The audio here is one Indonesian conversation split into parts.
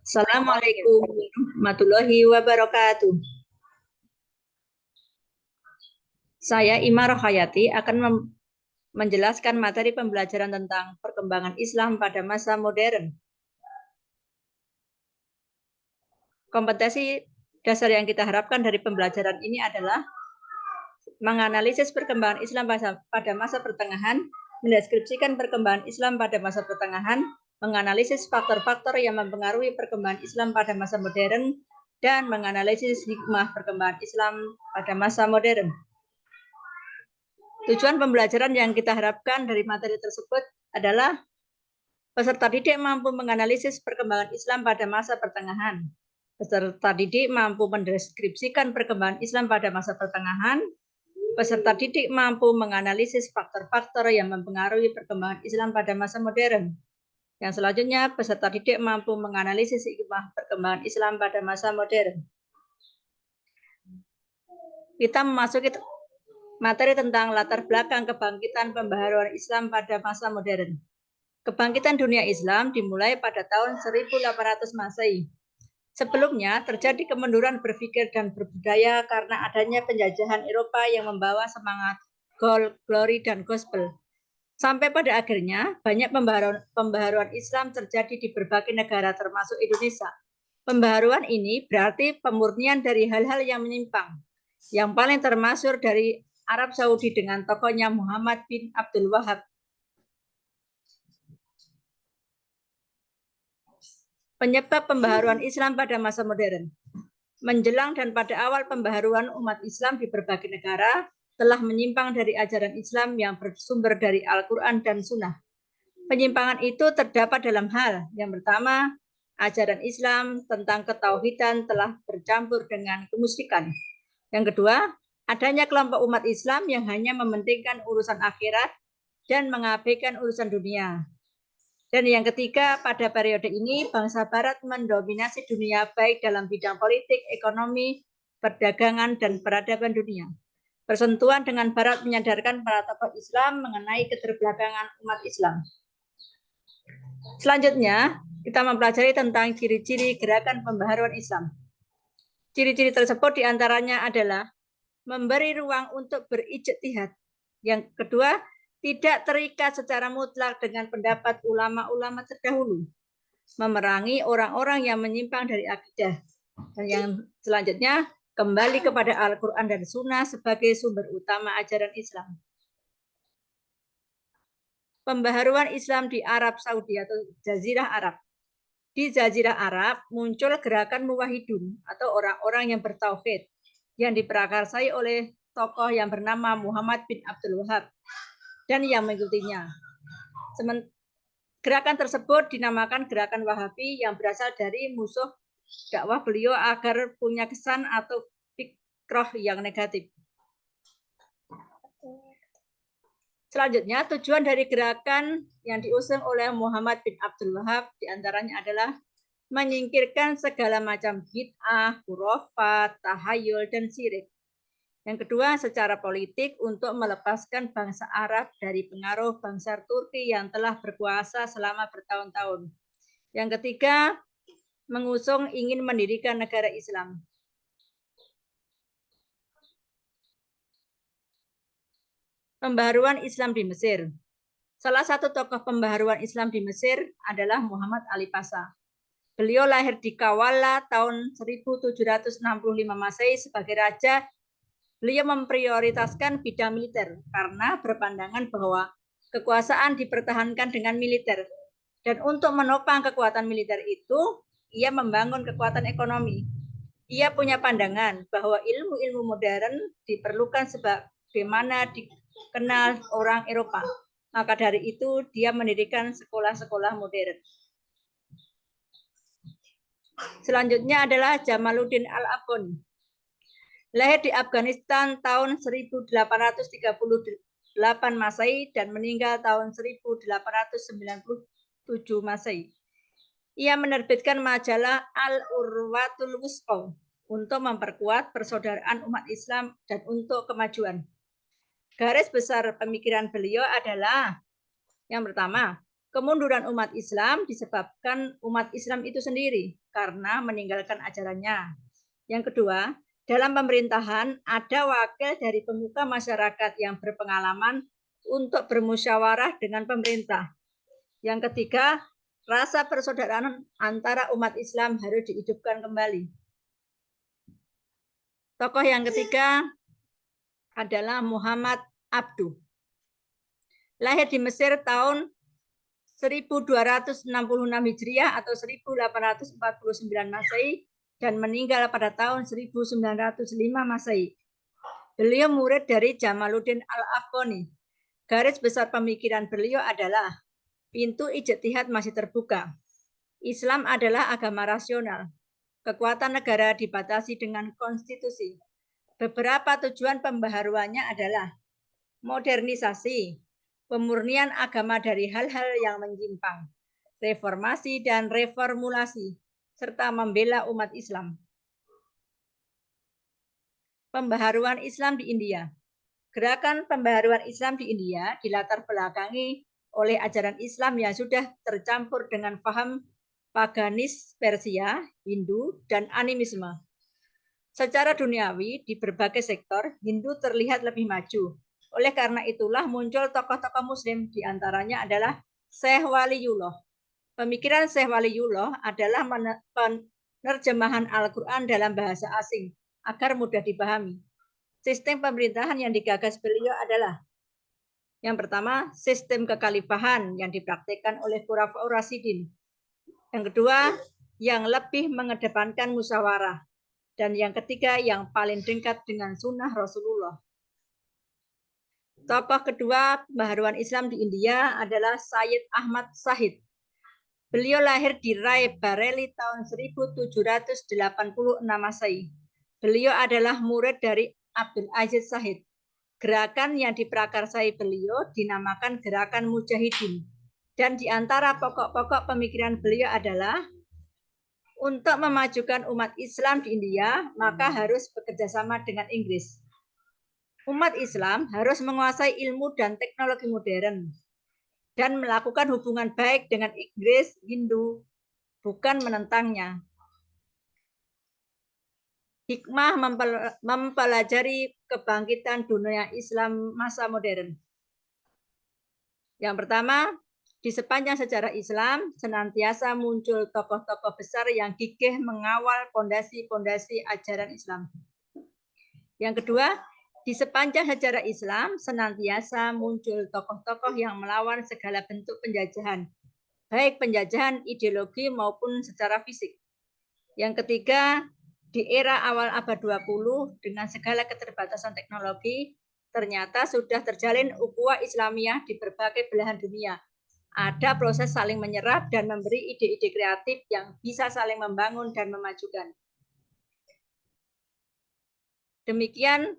Assalamualaikum warahmatullahi wabarakatuh. Saya Ima Rohayati akan menjelaskan materi pembelajaran tentang perkembangan Islam pada masa modern. Kompetensi dasar yang kita harapkan dari pembelajaran ini adalah menganalisis perkembangan Islam pada masa pertengahan, mendeskripsikan perkembangan Islam pada masa pertengahan, menganalisis faktor-faktor yang mempengaruhi perkembangan Islam pada masa modern, dan menganalisis hikmah perkembangan Islam pada masa modern. Tujuan pembelajaran yang kita harapkan dari materi tersebut adalah peserta didik mampu menganalisis perkembangan Islam pada masa pertengahan. Peserta didik mampu mendeskripsikan perkembangan Islam pada masa pertengahan. Peserta didik mampu menganalisis faktor-faktor yang mempengaruhi perkembangan Islam pada masa modern. Yang selanjutnya, peserta didik mampu menganalisis hikmah perkembangan Islam pada masa modern. Kita memasuki materi tentang latar belakang kebangkitan pembaharuan Islam pada masa modern. Kebangkitan dunia Islam dimulai pada tahun 1800 Masehi. Sebelumnya terjadi kemunduran berpikir dan berbudaya karena adanya penjajahan Eropa yang membawa semangat glory dan gospel. Sampai pada akhirnya banyak pembaharuan Islam terjadi di berbagai negara termasuk Indonesia. Pembaharuan ini berarti pemurnian dari hal-hal yang menyimpang. Yang paling termasyhur dari Arab Saudi dengan tokohnya Muhammad bin Abdul Wahab. Penyebab pembaharuan Islam pada masa modern. Menjelang dan pada awal pembaharuan umat Islam di berbagai negara telah menyimpang dari ajaran Islam yang bersumber dari Al-Quran dan Sunnah. Penyimpangan itu terdapat dalam hal yang pertama, ajaran Islam tentang ketauhidan telah bercampur dengan kemusyrikan. Yang kedua, adanya kelompok umat Islam yang hanya mementingkan urusan akhirat dan mengabaikan urusan dunia. Dan yang ketiga, pada periode ini bangsa Barat mendominasi dunia baik dalam bidang politik, ekonomi, perdagangan, dan peradaban dunia. Persentuhan dengan Barat menyadarkan para tokoh Islam mengenai keterbelakangan umat Islam. Selanjutnya, kita mempelajari tentang ciri-ciri gerakan pembaharuan Islam. Ciri-ciri tersebut diantaranya adalah memberi ruang untuk berijtihad. Yang kedua, tidak terikat secara mutlak dengan pendapat ulama-ulama terdahulu. Memerangi orang-orang yang menyimpang dari akidah. Dan yang selanjutnya, kembali kepada Al-Quran dan Sunnah sebagai sumber utama ajaran Islam. Pembaharuan Islam di Arab Saudi atau Jazirah Arab. Di Jazirah Arab muncul gerakan muwahhidun atau orang-orang yang bertauhid yang diprakarsai oleh tokoh yang bernama Muhammad bin Abdul Wahab dan yang mengikutinya. Gerakan tersebut dinamakan gerakan Wahabi yang berasal dari musuh dakwah beliau agar punya kesan atau fikroh yang negatif. Selanjutnya, tujuan dari gerakan yang diusung oleh Muhammad bin Abdul Wahab diantaranya adalah menyingkirkan segala macam bid'ah, khurafat, tahayul, dan syirik. Yang kedua, secara politik untuk melepaskan bangsa Arab dari pengaruh bangsa Turki yang telah berkuasa selama bertahun-tahun. Yang ketiga, mengusung ingin mendirikan negara Islam. Pembaharuan Islam di Mesir. Salah satu tokoh pembaharuan Islam di Mesir adalah Muhammad Ali Pasha. Beliau lahir di Kawala tahun 1765 Masehi sebagai raja. Beliau memprioritaskan bidang militer karena berpandangan bahwa kekuasaan dipertahankan dengan militer. Dan untuk menopang kekuatan militer itu, ia membangun kekuatan ekonomi. Ia punya pandangan bahwa ilmu-ilmu modern diperlukan sebagaimana dikenal orang Eropa. Maka dari itu dia mendirikan sekolah-sekolah modern. Selanjutnya adalah Jamaluddin Al-Afghani. Lahir di Afghanistan tahun 1838 Masehi dan meninggal tahun 1897 Masehi. Ia menerbitkan majalah Al-Urwatul Wusqa untuk memperkuat persaudaraan umat Islam dan untuk kemajuan. Garis besar pemikiran beliau adalah yang pertama, Kemunduran umat Islam disebabkan umat Islam itu sendiri karena meninggalkan ajarannya. Yang kedua, dalam pemerintahan ada wakil dari pemuka masyarakat yang berpengalaman untuk bermusyawarah dengan pemerintah. Yang ketiga, rasa persaudaraan antara umat Islam harus dihidupkan kembali. Tokoh yang ketiga adalah Muhammad Abduh. Lahir di Mesir tahun 1266 Hijriah atau 1849 Masehi dan meninggal pada tahun 1905 Masehi. Beliau murid dari Jamaluddin Al-Afghani. Garis besar pemikiran beliau adalah pintu ijtihad masih terbuka. Islam adalah agama rasional. Kekuatan negara dibatasi dengan konstitusi. Beberapa tujuan pembaharuannya adalah modernisasi, pemurnian agama dari hal-hal yang menyimpang, reformasi dan reformulasi, serta membela umat Islam. Pembaharuan Islam di India. Gerakan pembaharuan Islam di India dilatar belakangi oleh ajaran Islam yang sudah tercampur dengan paham paganis Persia, Hindu, dan animisme. Secara duniawi, di berbagai sektor, Hindu terlihat lebih maju. Oleh karena itulah muncul tokoh-tokoh Muslim, diantaranya adalah Syekh Waliullah. Pemikiran Syekh Waliullah adalah penerjemahan Al-Quran dalam bahasa asing agar mudah dipahami. Sistem pemerintahan yang digagas beliau adalah yang pertama, sistem kekhalifahan yang dipraktikkan oleh Khulafaur Rasyidin. Yang kedua, yang lebih mengedepankan musyawarah. Dan yang ketiga, yang paling dekat dengan sunnah Rasulullah. Tokoh kedua pembaharuan Islam di India adalah Sayyid Ahmad Shahid. Beliau lahir di Rai Bareli tahun 1786 Masehi. Beliau adalah murid dari Abdul Aziz Shahid. Gerakan yang diprakarsai beliau dinamakan Gerakan Mujahidin. Dan di antara pokok-pokok pemikiran beliau adalah untuk memajukan umat Islam di India, maka harus bekerjasama dengan Inggris. Umat Islam harus menguasai ilmu dan teknologi modern dan melakukan hubungan baik dengan Inggris, Hindu, bukan menentangnya. Hikmah mempelajari kebangkitan dunia Islam masa modern. Yang pertama, di sepanjang sejarah Islam senantiasa muncul tokoh-tokoh besar yang gigih mengawal fondasi-fondasi ajaran Islam. Yang kedua, di sepanjang sejarah Islam senantiasa muncul tokoh-tokoh yang melawan segala bentuk penjajahan, baik penjajahan ideologi maupun secara fisik. Yang ketiga, di era awal abad 20 dengan segala keterbatasan teknologi, ternyata sudah terjalin ukhuwah Islamiyah di berbagai belahan dunia. Ada proses saling menyerap dan memberi ide-ide kreatif yang bisa saling membangun dan memajukan. Demikian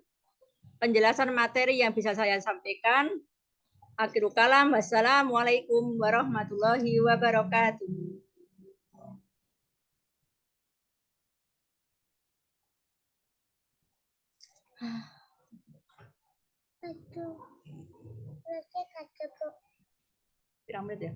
penjelasan materi yang bisa saya sampaikan. Akhirul kalam, wassalamualaikum warahmatullahi wabarakatuh. Berapa menit ya?